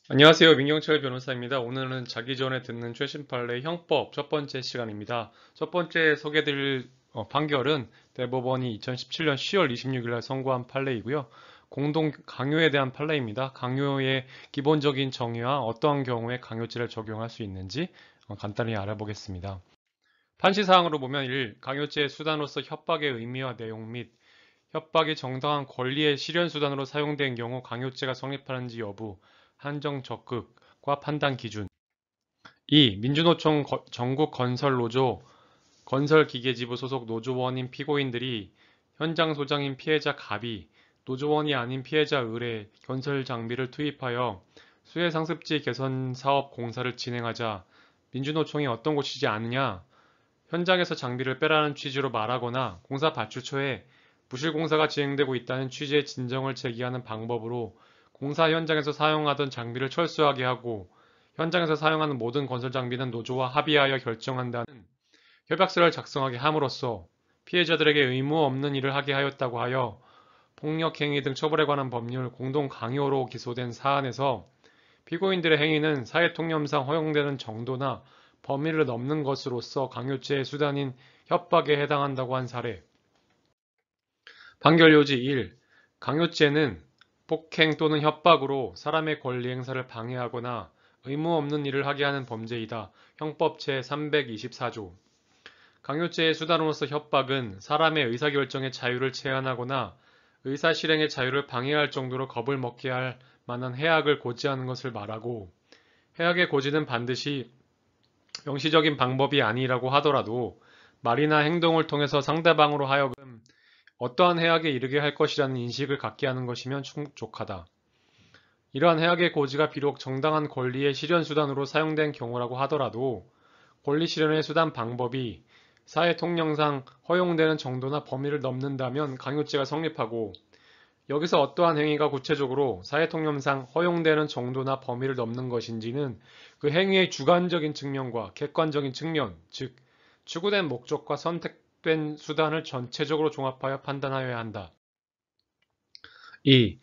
안녕하세요. 민경철 변호사입니다. 오늘은 자기 전에 듣는 최신 판례 형법 첫 번째 시간입니다. 첫 번째 소개드릴 판결은 대법원이 2017년 10월 26일 날 선고한 판례이고요. 공동 강요에 대한 판례입니다. 강요의 기본적인 정의와 어떠한 경우에 강요죄를 적용할 수 있는지 간단히 알아보겠습니다. 판시사항으로 보면 1. 강요죄의 수단으로서 협박의 의미와 내용 및 협박이 정당한 권리의 실현 수단으로 사용된 경우 강요죄가 성립하는지 여부, 한정 적극과 판단 기준. 2. 민주노총 전국건설노조 건설기계지부 소속 노조원인 피고인들이 현장 소장인 피해자 갑이 노조원이 아닌 피해자 을에 건설 장비를 투입하여 수해 상습지 개선 사업 공사를 진행하자 민주노총이 어떤 곳이지 않느냐 현장에서 장비를 빼라는 취지로 말하거나 공사 발주 초에 부실 공사가 진행되고 있다는 취지의 진정을 제기하는 방법으로 공사 현장에서 사용하던 장비를 철수하게 하고 현장에서 사용하는 모든 건설 장비는 노조와 합의하여 결정한다는 협약서를 작성하게 함으로써 피해자들에게 의무 없는 일을 하게 하였다고 하여 폭력행위 등 처벌에 관한 법률 공동 강요로 기소된 사안에서 피고인들의 행위는 사회통념상 허용되는 정도나 범위를 넘는 것으로서 강요죄의 수단인 협박에 해당한다고 한 사례. 판결 요지 1. 강요죄는 폭행 또는 협박으로 사람의 권리 행사를 방해하거나 의무 없는 일을 하게 하는 범죄이다. 형법 제324조. 강요죄의 수단으로서 협박은 사람의 의사결정의 자유를 제한하거나 의사실행의 자유를 방해할 정도로 겁을 먹게 할 만한 해악을 고지하는 것을 말하고 해악의 고지는 반드시 명시적인 방법이 아니라고 하더라도 말이나 행동을 통해서 상대방으로 하여금 어떠한 해악에 이르게 할 것이라는 인식을 갖게 하는 것이면 충족하다. 이러한 해악의 고지가 비록 정당한 권리의 실현 수단으로 사용된 경우라고 하더라도 권리 실현의 수단 방법이 사회 통념상 허용되는 정도나 범위를 넘는다면 강요죄가 성립하고 여기서 어떠한 행위가 구체적으로 사회 통념상 허용되는 정도나 범위를 넘는 것인지는 그 행위의 주관적인 측면과 객관적인 측면, 즉 추구된 목적과 선택된 수단을 전체적으로 종합하여 판단하여야 한다. 2.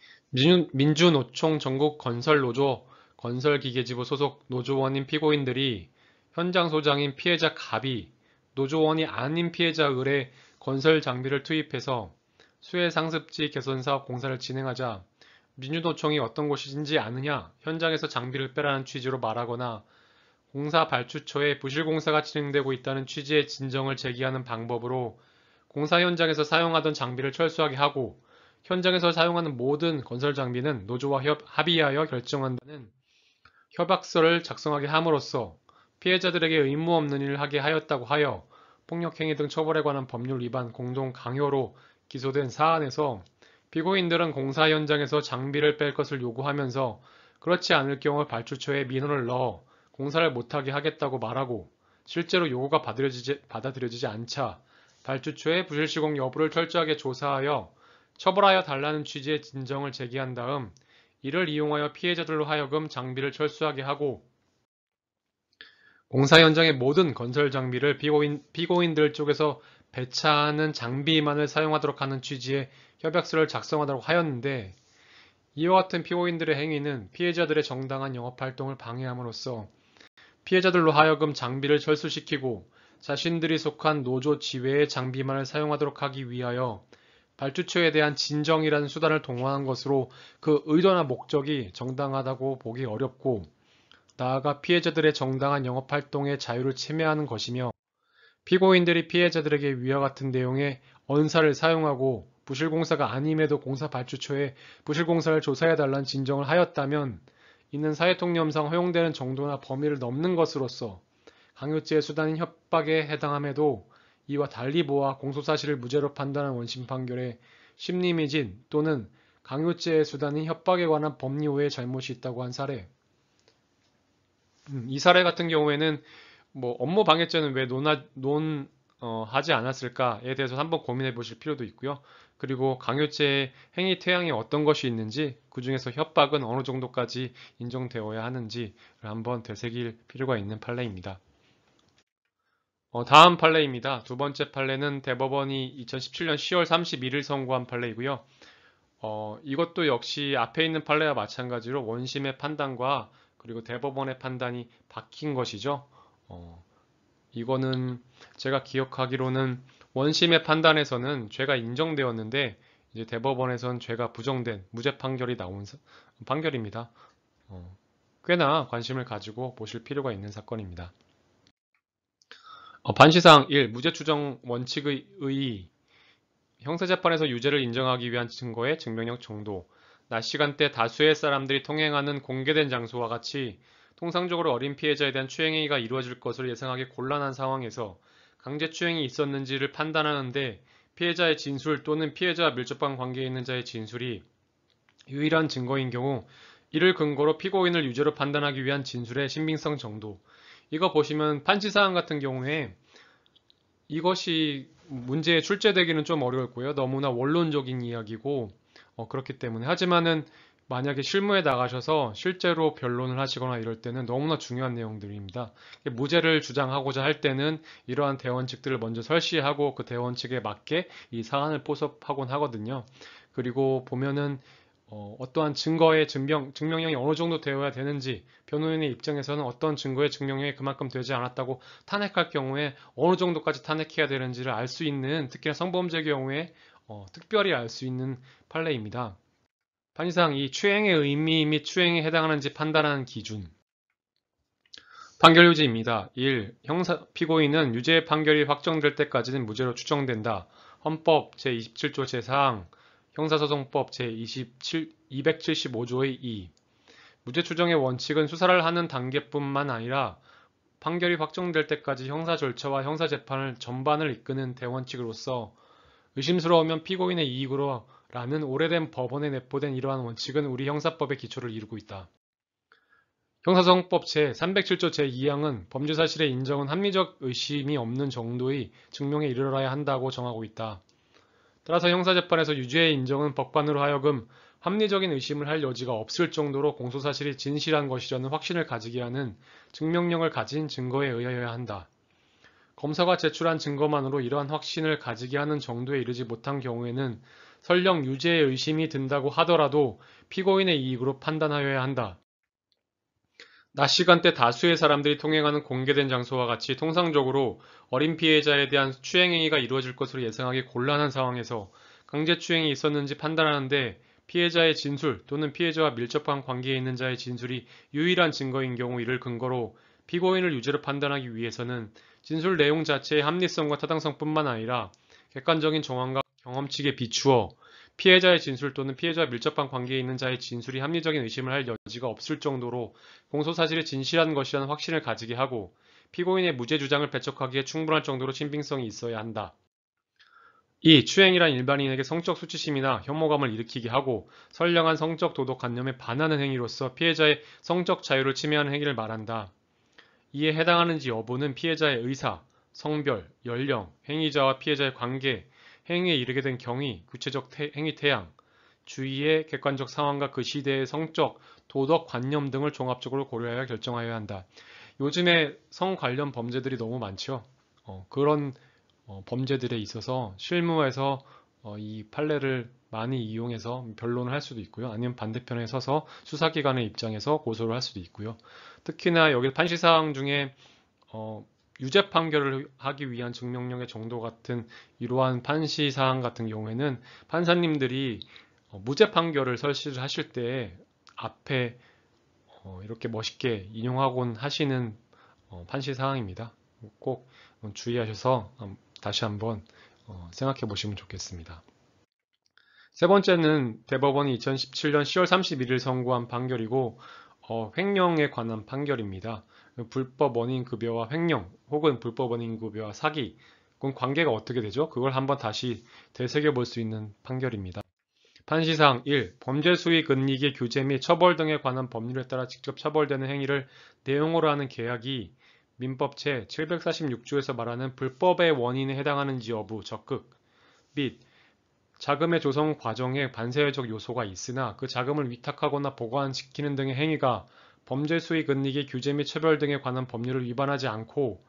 민주노총 전국건설노조 건설기계지부 소속 노조원인 피고인들이 현장 소장인 피해자 갑이 노조원이 아닌 피해자 을에 건설 장비를 투입해서 수해 상습지 개선 사업 공사를 진행하자 민주노총이 어떤 곳인지 아느냐 현장에서 장비를 빼라는 취지로 말하거나 공사 발주 초에 부실 공사가 진행되고 있다는 취지의 진정을 제기하는 방법으로 공사 현장에서 사용하던 장비를 철수하게 하고 현장에서 사용하는 모든 건설 장비는 노조와 합의하여 결정한다는 협약서를 작성하게 함으로써 피해자들에게 의무 없는 일을 하게 하였다고 하여 폭력행위 등 처벌에 관한 법률 위반 공동 강요로 기소된 사안에서 피고인들은 공사 현장에서 장비를 뺄 것을 요구하면서 그렇지 않을 경우 발주 초에 민원을 넣어 공사를 못하게 하겠다고 말하고 실제로 요구가 받아들여지지 않자 발주 초에 부실 시공 여부를 철저하게 조사하여 처벌하여 달라는 취지의 진정을 제기한 다음 이를 이용하여 피해자들로 하여금 장비를 철수하게 하고 공사 현장의 모든 건설 장비를 피고인들 쪽에서 배차하는 장비만을 사용하도록 하는 취지의 협약서를 작성하도록 하였는데 이와 같은 피고인들의 행위는 피해자들의 정당한 영업활동을 방해함으로써 피해자들로 하여금 장비를 철수시키고 자신들이 속한 노조 지외의 장비만을 사용하도록 하기 위하여 발주처에 대한 진정이라는 수단을 동원한 것으로 그 의도나 목적이 정당하다고 보기 어렵고 나아가 피해자들의 정당한 영업활동의 자유를 침해하는 것이며 피고인들이 피해자들에게 위와 같은 내용의 언사를 사용하고 부실공사가 아님에도 공사 발주처에 부실공사를 조사해달라는 진정을 하였다면 이는 사회통념상 허용되는 정도나 범위를 넘는 것으로서 강요죄의 수단인 협박에 해당함에도 이와 달리 보아 공소사실을 무죄로 판단한 원심 판결에 심리미진 또는 강요죄의 수단인 협박에 관한 법리오해의 잘못이 있다고 한 사례. 이 사례 같은 경우에는 업무 방해죄는 왜 하지 않았을까에 대해서 한번 고민해 보실 필요도 있고요. 그리고 강요죄의 행위 태양이 어떤 것이 있는지, 그 중에서 협박은 어느 정도까지 인정되어야 하는지를 한번 되새길 필요가 있는 판례입니다. 다음 판례입니다. 두 번째 판례는 대법원이 2017년 10월 31일 선고한 판례이고요. 이것도 역시 앞에 있는 판례와 마찬가지로 원심의 판단과 그리고 대법원의 판단이 바뀐 것이죠. 어, 이거는 제가 기억하기로는 원심의 판단에서는 죄가 인정되었는데 이제 대법원에선 죄가 부정된 무죄 판결이 나온 판결입니다. 어, 꽤나 관심을 가지고 보실 필요가 있는 사건입니다. 반시사항 1. 무죄 추정 원칙의 의의. 형사재판에서 유죄를 인정하기 위한 증거의 증명력 정도. 낮 시간대 다수의 사람들이 통행하는 공개된 장소와 같이 통상적으로 어린 피해자에 대한 추행행위가 이루어질 것을 예상하기 곤란한 상황에서 강제추행이 있었는지를 판단하는데 피해자의 진술 또는 피해자와 밀접한 관계에 있는 자의 진술이 유일한 증거인 경우 이를 근거로 피고인을 유죄로 판단하기 위한 진술의 신빙성 정도. 이거 보시면 판시사항 같은 경우에 이것이 문제에 출제되기는 좀 어려웠고요. 너무나 원론적인 이야기고 그렇기 때문에 하지만은 만약에 실무에 나가셔서 실제로 변론을 하시거나 이럴 때는 너무나 중요한 내용들입니다. 무죄를 주장하고자 할 때는 이러한 대원칙들을 먼저 설시하고 그 대원칙에 맞게 이 사안을 포섭하곤 하거든요. 그리고 보면은 어떠한 증거의 증명력이 어느 정도 되어야 되는지 변호인의 입장에서는 어떤 증거의 증명력이 그만큼 되지 않았다고 탄핵할 경우에 어느 정도까지 탄핵해야 되는지를 알 수 있는 특히나 성범죄 경우에 특별히 알 수 있는 판례입니다. 판이상 이 추행의 의미 및 추행에 해당하는지 판단하는 기준 판결 유지입니다. 1. 피고인은 유죄의 판결이 확정될 때까지는 무죄로 추정된다. 헌법 제27조 제4항 형사소송법 제275조의 2. 무죄 추정의 원칙은 수사를 하는 단계뿐만 아니라 판결이 확정될 때까지 형사 절차와 형사 재판을 전반을 이끄는 대원칙으로서 의심스러우면 피고인의 이익으로 라는 오래된 법원에 내포된 이러한 원칙은 우리 형사법의 기초를 이루고 있다. 형사소송법 제307조 제2항은 범죄 사실의 인정은 합리적 의심이 없는 정도의 증명에 이르러야 한다고 정하고 있다. 따라서 형사재판에서 유죄의 인정은 법관으로 하여금 합리적인 의심을 할 여지가 없을 정도로 공소사실이 진실한 것이라는 확신을 가지게 하는 증명력을 가진 증거에 의하여야 한다. 검사가 제출한 증거만으로 이러한 확신을 가지게 하는 정도에 이르지 못한 경우에는 설령 유죄의 의심이 든다고 하더라도 피고인의 이익으로 판단하여야 한다. 낮 시간대 다수의 사람들이 통행하는 공개된 장소와 같이 통상적으로 어린 피해자에 대한 추행행위가 이루어질 것으로 예상하기 곤란한 상황에서 강제추행이 있었는지 판단하는데 피해자의 진술 또는 피해자와 밀접한 관계에 있는 자의 진술이 유일한 증거인 경우 이를 근거로 피고인을 유죄로 판단하기 위해서는 진술 내용 자체의 합리성과 타당성뿐만 아니라 객관적인 정황과 경험칙에 비추어 피해자의 진술 또는 피해자와 밀접한 관계에 있는 자의 진술이 합리적인 의심을 할 여지가 없을 정도로 공소사실이 진실한 것이라는 확신을 가지게 하고 피고인의 무죄 주장을 배척하기에 충분할 정도로 신빙성이 있어야 한다. 2. 추행이란 일반인에게 성적 수치심이나 혐오감을 일으키게 하고 선량한 성적 도덕 관념에 반하는 행위로서 피해자의 성적 자유를 침해하는 행위를 말한다. 이에 해당하는지 여부는 피해자의 의사, 성별, 연령, 행위자와 피해자의 관계, 행위에 이르게 된 경위, 구체적 행위 태양, 주위의 객관적 상황과 그 시대의 성적, 도덕 관념 등을 종합적으로 고려하여 결정하여야 한다. 요즘에 성 관련 범죄들이 너무 많죠. 그런 범죄들에 있어서 실무에서 이 판례를 많이 이용해서 변론을 할 수도 있고요. 아니면 반대편에 서서 수사기관의 입장에서 고소를 할 수도 있고요. 특히나 여기 판시사항 중에 유죄 판결을 하기 위한 증명력의 정도 같은 이러한 판시사항 같은 경우에는 판사님들이 무죄 판결을 설시를 하실 때 앞에 이렇게 멋있게 인용하곤 하시는 판시사항입니다. 꼭 주의하셔서 다시 한번 생각해 보시면 좋겠습니다. 세 번째는 대법원이 2017년 10월 31일 선고한 판결이고 횡령에 관한 판결입니다. 불법 원인급여와 횡령 혹은 불법 원인급여와 사기 그건 관계가 어떻게 되죠? 그걸 한번 다시 되새겨볼 수 있는 판결입니다. 판시사항 1. 범죄 수익 은닉의 규제 및 처벌 등에 관한 법률에 따라 직접 처벌되는 행위를 내용으로 하는 계약이 민법 제746조에서 말하는 불법의 원인에 해당하는지 여부 적극 및 자금의 조성 과정에 반사회적 요소가 있으나 그 자금을 위탁하거나 보관시키는 등의 행위가 범죄 수익 은닉의 규제 및 처벌 등에 관한 법률을 위반하지 않고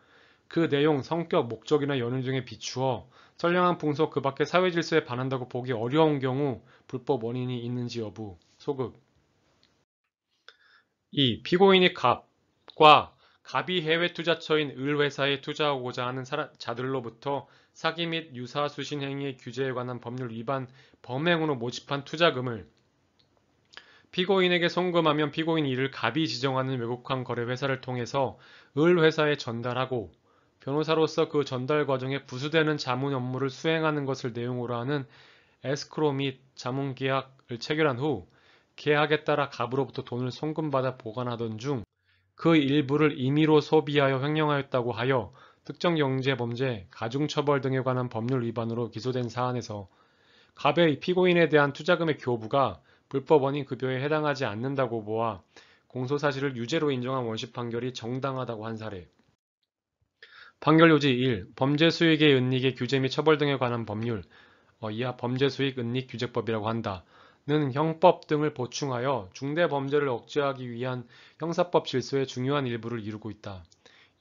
그 내용, 성격, 목적이나 연유 등에 비추어 선량한 풍속 그 밖의 사회 질서에 반한다고 보기 어려운 경우 불법 원인이 있는지 여부. 소급. 2. 피고인이 갑과 갑이 해외 투자처인 을회사에 투자하고자 하는 자들로부터 사기 및 유사수신 행위의 규제에 관한 법률 위반 범행으로 모집한 투자금을 피고인에게 송금하면 피고인이 이를 갑이 지정하는 외국환 거래 회사를 통해서 을회사에 전달하고 변호사로서 그 전달 과정에 부수되는 자문 업무를 수행하는 것을 내용으로 하는 에스크로 및 자문계약을 체결한 후 계약에 따라 갑으로부터 돈을 송금받아 보관하던 중 그 일부를 임의로 소비하여 횡령하였다고 하여 특정경제범죄, 가중처벌 등에 관한 법률 위반으로 기소된 사안에서 갑의 피고인에 대한 투자금의 교부가 불법 원인 급여에 해당하지 않는다고 보아 공소사실을 유죄로 인정한 원심 판결이 정당하다고 한 사례. 판결 요지 1. 범죄 수익의 은닉의 규제 및 처벌 등에 관한 법률 이하 범죄 수익 은닉 규제법이라고 한다. 는 형법 등을 보충하여 중대 범죄를 억제하기 위한 형사법 질서의 중요한 일부를 이루고 있다.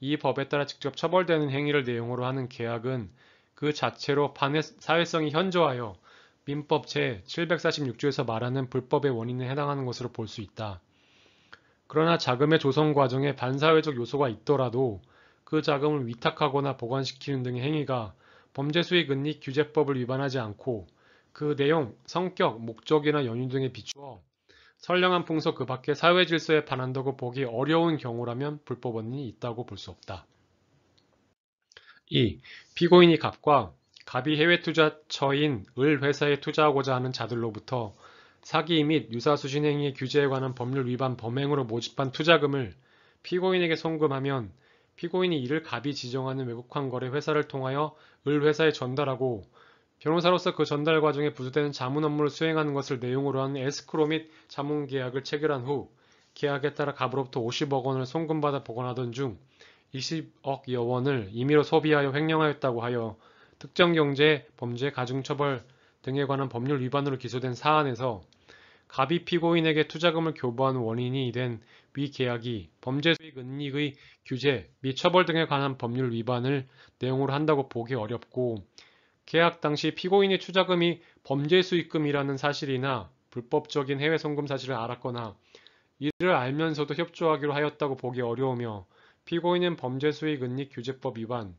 이 법에 따라 직접 처벌되는 행위를 내용으로 하는 계약은 그 자체로 사회성이 현저하여 민법 제746조에서 말하는 불법의 원인에 해당하는 것으로 볼 수 있다. 그러나 자금의 조성 과정에 반사회적 요소가 있더라도 그 자금을 위탁하거나 보관시키는 등의 행위가 범죄수익 은닉 규제법을 위반하지 않고 그 내용, 성격, 목적이나 연유 등에 비추어 선량한 풍속 그 밖의 사회 질서에 반한다고 보기 어려운 경우라면 불법 원인이 있다고 볼 수 없다. 2. 피고인이 갑이 해외 투자처인 을 회사에 투자하고자 하는 자들로부터 사기 및 유사수신 행위의 규제에 관한 법률 위반 범행으로 모집한 투자금을 피고인에게 송금하면 피고인이 이를 갑이 지정하는 외국환 거래 회사를 통하여 을 회사에 전달하고 변호사로서 그 전달 과정에 부수되는 자문 업무를 수행하는 것을 내용으로 하는 에스크로 및 자문 계약을 체결한 후 계약에 따라 갑으로부터 50억 원을 송금받아 보관하던 중 20억여 원을 임의로 소비하여 횡령하였다고 하여 특정경제, 범죄, 가중처벌 등에 관한 법률 위반으로 기소된 사안에서 갑이 피고인에게 투자금을 교부한 원인이 된 위 계약이 범죄 수익 은닉의 규제 및 처벌 등에 관한 법률 위반을 내용으로 한다고 보기 어렵고 계약 당시 피고인의 투자금이 범죄 수익금이라는 사실이나 불법적인 해외 송금 사실을 알았거나 이를 알면서도 협조하기로 하였다고 보기 어려우며 피고인은 범죄 수익 은닉 규제법 위반,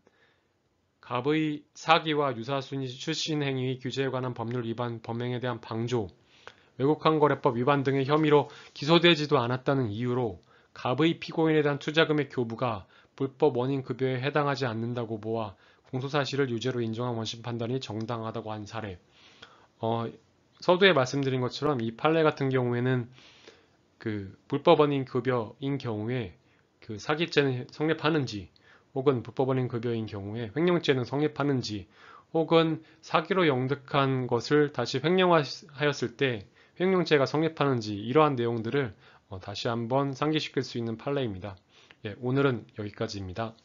갑의 사기와 유사수신 행위 규제에 관한 법률 위반 범행에 대한 방조, 외국환 거래법 위반 등의 혐의로 기소되지도 않았다는 이유로 갑의 피고인에 대한 투자금의 교부가 불법 원인 급여에 해당하지 않는다고 보아 공소사실을 유죄로 인정한 원심 판단이 정당하다고 한 사례. 서두에 말씀드린 것처럼 이 판례 같은 경우에는 그 불법 원인 급여인 경우에 그 사기죄는 성립하는지 혹은 불법 원인 급여인 경우에 횡령죄는 성립하는지 혹은 사기로 영득한 것을 다시 횡령하였을 때 횡령죄가 성립하는지 이러한 내용들을 다시 한번 상기시킬 수 있는 판례입니다. 예, 오늘은 여기까지입니다.